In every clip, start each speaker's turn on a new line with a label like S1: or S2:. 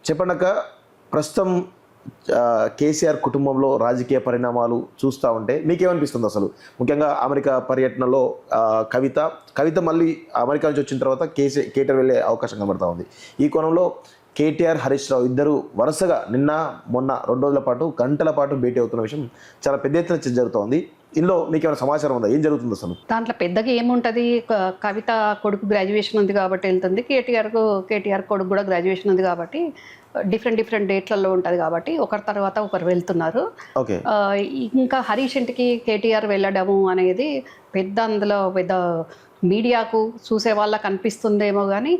S1: చెప్పండక ప్రస్తుతం కేసీఆర్ కుటుంబంలో రాజకీయ పరిణామాలు చూస్తూ ఉంటే మీకేమనిపిస్తుంది అసలు? ముఖ్యంగా అమెరికా పర్యటనలో కవిత మళ్ళీ అమెరికా నుంచి వచ్చిన తర్వాత కేటీఆర్ వెళ్ళే అవకాశం కనబడతా ఉంది. ఈ కోణంలో కేటీఆర్, హరీష్ రావు ఇద్దరు వరుసగా నిన్న మొన్న 2 రోజుల పాటు గంటల పాటు భేటీ అవుతున్న విషయం చాలా పెద్ద ఎత్తున చర్చ జరుగుతోంది. ఇందులో మీకు ఏమైనా సమాచారం ఉందా? ఏం జరుగుతుంది అసలు?
S2: దాంట్లో పెద్దగా ఏముంటుంది, కవిత కొడుకు గ్రాడ్యుయేషన్ ఉంది కాబట్టి వెళ్తుంది, కేటీఆర్ కొడుకు కూడా గ్రాడ్యుయేషన్ ఉంది కాబట్టి డిఫరెంట్ డేట్లలో ఉంటుంది కాబట్టి ఒకరి తర్వాత ఒకరు వెళ్తున్నారు.
S1: ఓకే.
S2: ఇంకా హరీష్ ఇంటికి కేటీఆర్ వెళ్ళడము అనేది అందులో పెద్ద మీడియాకు చూసే వాళ్ళకి అనిపిస్తుందేమో, కానీ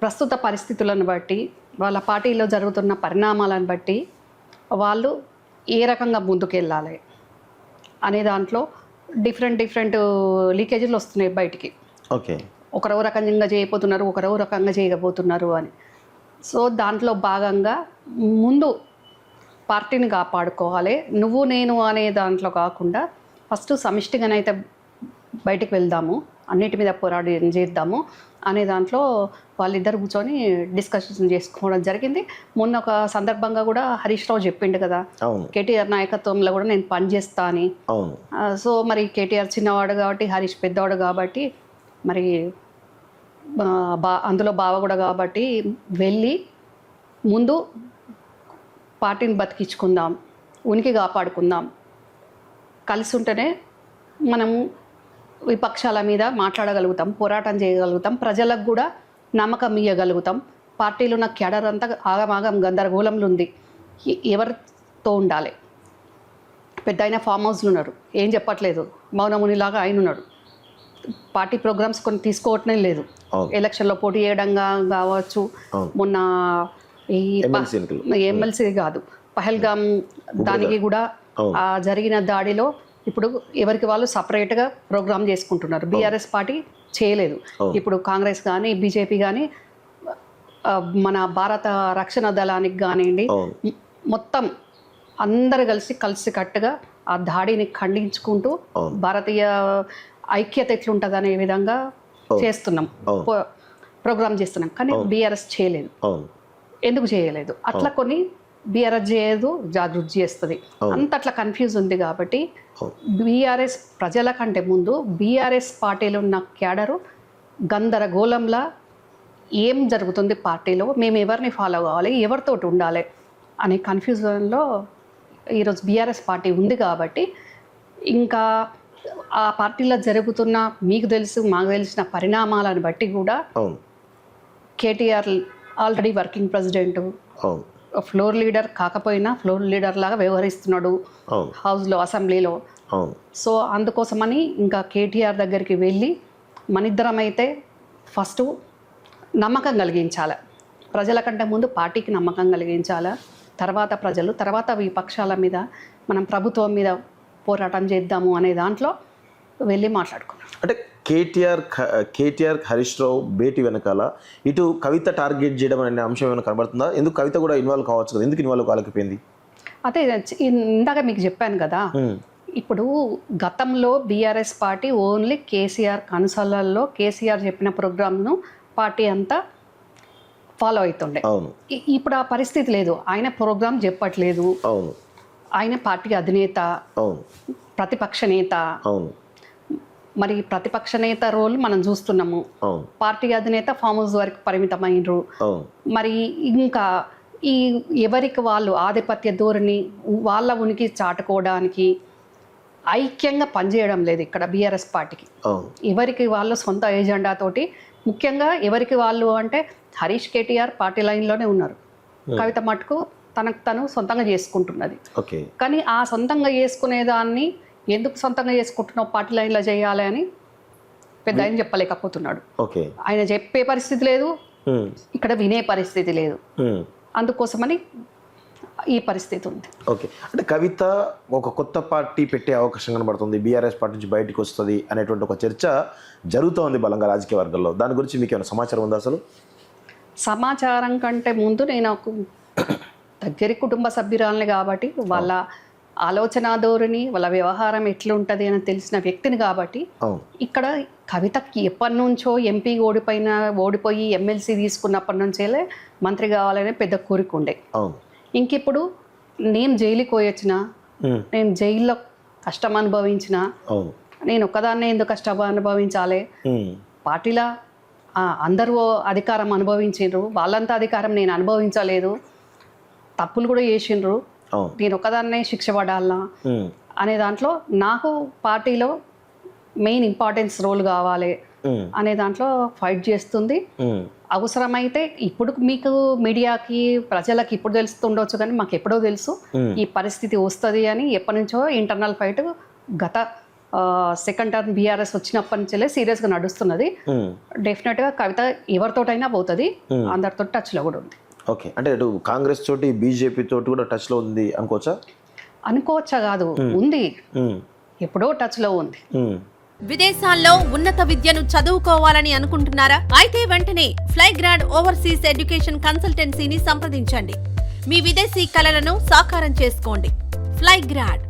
S2: ప్రస్తుత పరిస్థితులను బట్టి వాళ్ళ పార్టీలో జరుగుతున్న పరిణామాలను బట్టి వాళ్ళు ఏ రకంగా ముందుకెళ్ళాలి అనే దాంట్లో డిఫరెంట్ లీకేజీలు వస్తున్నాయి బయటికి.
S1: ఓకే.
S2: ఒకరో రకంగా చేయబోతున్నారు, ఒకరో రకంగా చేయబోతున్నారు అని. సో దాంట్లో భాగంగా ముందు పార్టీని కాపాడుకోవాలి, నువ్వు నేను అనే దాంట్లో కాకుండా ఫస్ట్ సమిష్టిగానైతే బయటికి వెళ్దాము, అన్నిటి మీద పోరాటం చేద్దాము అనే దాంట్లో వాళ్ళిద్దరు కూర్చొని డిస్కషన్ చేసుకోవడం జరిగింది. మొన్న ఒక సందర్భంగా కూడా హరీష్ రావు చెప్పిండు కదా, కేటీఆర్ నాయకత్వంలో కూడా నేను పనిచేస్తా అని. సో మరి కేటీఆర్ చిన్నవాడు కాబట్టి, హరీష్ పెద్దవాడు కాబట్టి, మరి అందులో బావ కూడా కాబట్టి వెళ్ళి ముందు పార్టీని బతికించుకుందాం, ఉనికి కాపాడుకుందాం, కలిసి ఉంటేనే మనము విపక్షాల మీద మాట్లాడగలుగుతాం, పోరాటం చేయగలుగుతాం, ప్రజలకు కూడా నమ్మకం ఇవ్వగలుగుతాం. పార్టీలో ఉన్న క్యాడర్ అంతా ఆగమాగం గందరగోళంలో ఉంది, ఎవరితో ఉండాలి. పెద్ద ఆయన ఫామ్ హౌస్లు ఉన్నారు, ఏం చెప్పట్లేదు, మౌనమునిలాగా ఆయన ఉన్నాడు. పార్టీ ప్రోగ్రామ్స్ కొన్ని తీసుకోవటమే లేదు. ఎలక్షన్లో పోటీ చేయడంగా కావచ్చు, మొన్న ఈ ఎమ్మెల్సీ కాదు పహల్గామ్ దానికి కూడా జరిగిన దాడిలో ఇప్పుడు ఎవరికి వాళ్ళు సపరేట్గా ప్రోగ్రామ్ చేసుకుంటున్నారు. బీఆర్ఎస్ పార్టీ చేయలేదు. ఇప్పుడు కాంగ్రెస్ కానీ బీజేపీ కానీ మన భారత రక్షణ దళానికి కానివ్వండి, మొత్తం అందరు కలిసి కట్టుగా ఆ దాడిని ఖండించుకుంటూ భారతీయ ఐక్యత ఎట్లుంటుంది అనే విధంగా చేస్తున్నాం, ప్రోగ్రామ్ చేస్తున్నాం. కానీ బీఆర్ఎస్ చేయలేదు. ఎందుకు చేయలేదు? అట్లా కొన్ని బీఆర్ఎస్ చేయదు, జాగృతి చేస్తుంది, అంత అట్లా కన్ఫ్యూజ్ ఉంది. కాబట్టి బీఆర్ఎస్ ప్రజల కంటే ముందు బీఆర్ఎస్ పార్టీలో ఉన్న క్యాడరు గందరగోళంలా ఏం జరుగుతుంది పార్టీలో, మేము ఎవరిని ఫాలో కావాలి, ఎవరితోటి ఉండాలి అనే కన్ఫ్యూజన్లో ఈరోజు బీఆర్ఎస్ పార్టీ ఉంది. కాబట్టి ఇంకా ఆ పార్టీలో జరుగుతున్న మీకు మాకు తెలిసిన పరిణామాలను బట్టి కూడా KTR already working president, floor leader కాకపోయినా ఫ్లోర్ లీడర్ లాగా వ్యవహరిస్తున్నాడు హౌస్లో, అసెంబ్లీలో. సో అందుకోసమని ఇంకా కేటీఆర్ దగ్గరికి వెళ్ళి మనిద్దరం అయితే ఫస్ట్ నమ్మకం కలిగించాలి, ప్రజల కంటే ముందు పార్టీకి నమ్మకం కలిగించాలి, తర్వాత ప్రజలు, తర్వాత విపక్షాల మీద మనం ప్రభుత్వం మీద పోరాటం చేద్దాము అనే దాంట్లో వెళ్ళి మాట్లాడుకున్నాం.
S1: అంటే కేటీఆర్ హరీష్ రావు భేటీ వెనకాల ఇటు కవిత టార్గెట్ చేయడం అనే అంశం ఏమైనా కనబడుతుందా? ఎందుకు కవిత కూడా ఇన్వాల్వ్ కావచ్చు కదా, ఎందుకు ఇన్వాల్వ్ కాలేకపోయింది?
S2: అదే ఇందాక మీకు చెప్పాను కదా, ఇప్పుడు గతంలో బీఆర్ఎస్ పార్టీ ఓన్లీ కేసీఆర్ కన్సల్లలో కేసీఆర్ చెప్పిన ప్రోగ్రామ్ను పార్టీ అంతా ఫాలో అవుతుండే. ఇప్పుడు ఆ పరిస్థితి లేదు. ఆయన ప్రోగ్రామ్ చెప్పట్లేదు, ఆయన పార్టీ అధినేత, ప్రతిపక్ష నేత. మరి ప్రతిపక్ష నేత రోల్ మనం చూస్తున్నాము, పార్టీ అధినేత ఫామ్ హౌస్ వరకు పరిమితమైనరు. మరి ఇంకా ఈ ఎవరికి వాళ్ళు ఆధిపత్య ధోరణి, వాళ్ళ ఉనికి చాటుకోవడానికి ఐక్యంగా పనిచేయడం లేదు ఇక్కడ బీఆర్ఎస్ పార్టీకి. ఎవరికి వాళ్ళు సొంత ఎజెండాతోటి, ముఖ్యంగా ఎవరికి వాళ్ళు అంటే హరీష్ కేటీఆర్ పార్టీ లైన్లోనే ఉన్నారు, కవిత మటుకు తనకు తను సొంతంగా చేసుకుంటున్నది. కానీ ఆ సొంతంగా చేసుకునేదాన్ని ఎందుకు సొంతంగా చేసుకుంటున్నావు, పార్టీ లైన్లో చేయాలి అని పెద్ద ఆయన చెప్పలేకపోతున్నాడు. ఆయన చెప్పే పరిస్థితి లేదు, ఇక్కడ వినే పరిస్థితి లేదు, అందుకోసమని ఈ పరిస్థితి ఉంది.
S1: ఓకే. అంటే కవిత ఒక కొత్త పార్టీ పెట్టే అవకాశం కనబడుతుంది, బీఆర్ఎస్ పార్టీ నుంచి బయటకు వస్తుంది అనేటువంటి ఒక చర్చ జరుగుతోంది బలంగా రాజకీయ వర్గాల్లో. దాని గురించి మీకు ఏమైనా సమాచారం ఉందా? అసలు
S2: సమాచారం కంటే ముందు నేను దగ్గరి కుటుంబ సభ్యురాలని కాబట్టి వాళ్ళ ఆలోచన ధోరణి, వాళ్ళ వ్యవహారం ఎట్లుంటుంది అని తెలిసిన వ్యక్తిని కాబట్టి
S1: అవును.
S2: ఇక్కడ కవితకి ఎప్పటి నుంచో ఎంపీ ఓడిపోయి ఎమ్మెల్సీ తీసుకున్నప్పటి నుంచే మంత్రి కావాలనే పెద్ద కోరిక ఉండే.
S1: అవును.
S2: ఇంకిప్పుడు నేను జైలుకి పోయొచ్చిన, నేను జైల్లో కష్టం అనుభవించిన,
S1: అవును.
S2: నేను ఒక్కదాన్నే ఎందుకు కష్టం అనుభవించాలి, పార్టీలో అందరూ అధికారం అనుభవించిండ్రు, వాళ్ళంతా అధికారం నేను అనుభవించలేదు, తప్పులు కూడా చేసిండ్రు, నేను ఒక్కదాన్నే శిక్ష పడాలనా అనే దాంట్లో నాకు పార్టీలో మెయిన్ ఇంపార్టెన్స్ రోల్ కావాలి అనే దాంట్లో ఫైట్ చేస్తుంది. అవసరమైతే ఇప్పుడు మీకు మీడియాకి ప్రజలకు ఇప్పుడు తెలుస్తుండొచ్చు, కానీ మాకు ఎప్పుడో తెలుసు ఈ పరిస్థితి వస్తుంది అని. ఎప్పటి నుంచో ఇంటర్నల్ ఫైట్ గత సెకండ్ టర్మ్ బీఆర్ఎస్ వచ్చినప్పటి నుంచే సీరియస్గా నడుస్తున్నది. డెఫినెట్గా కవిత ఎవరితోటైనా పోతుంది, అందరితో టచ్లో కూడా ఉంది.
S1: ఓకే, అంటే ఇటు కాంగ్రెస్ తోటి బీజేపీ తోటి కూడా టచ్లో ఉంది అనుకోవచ్చా?
S2: అనుకోవచ్చా కాదు, ఉంది, ఎప్పుడో టచ్లో ఉంది.
S3: విదేశాల్లో ఉన్నత విద్యను చదువుకోవాలని అనుకుంటున్నారా? అయితే వెంటనే ఫ్లైగ్రాడ్ ఓవర్సీస్ ఎడ్యుకేషన్ కన్సల్టెన్సీని సంప్రదించండి. మీ విదేశీ కలలను సాకారం చేసుకోండి. ఫ్లైగ్రాడ్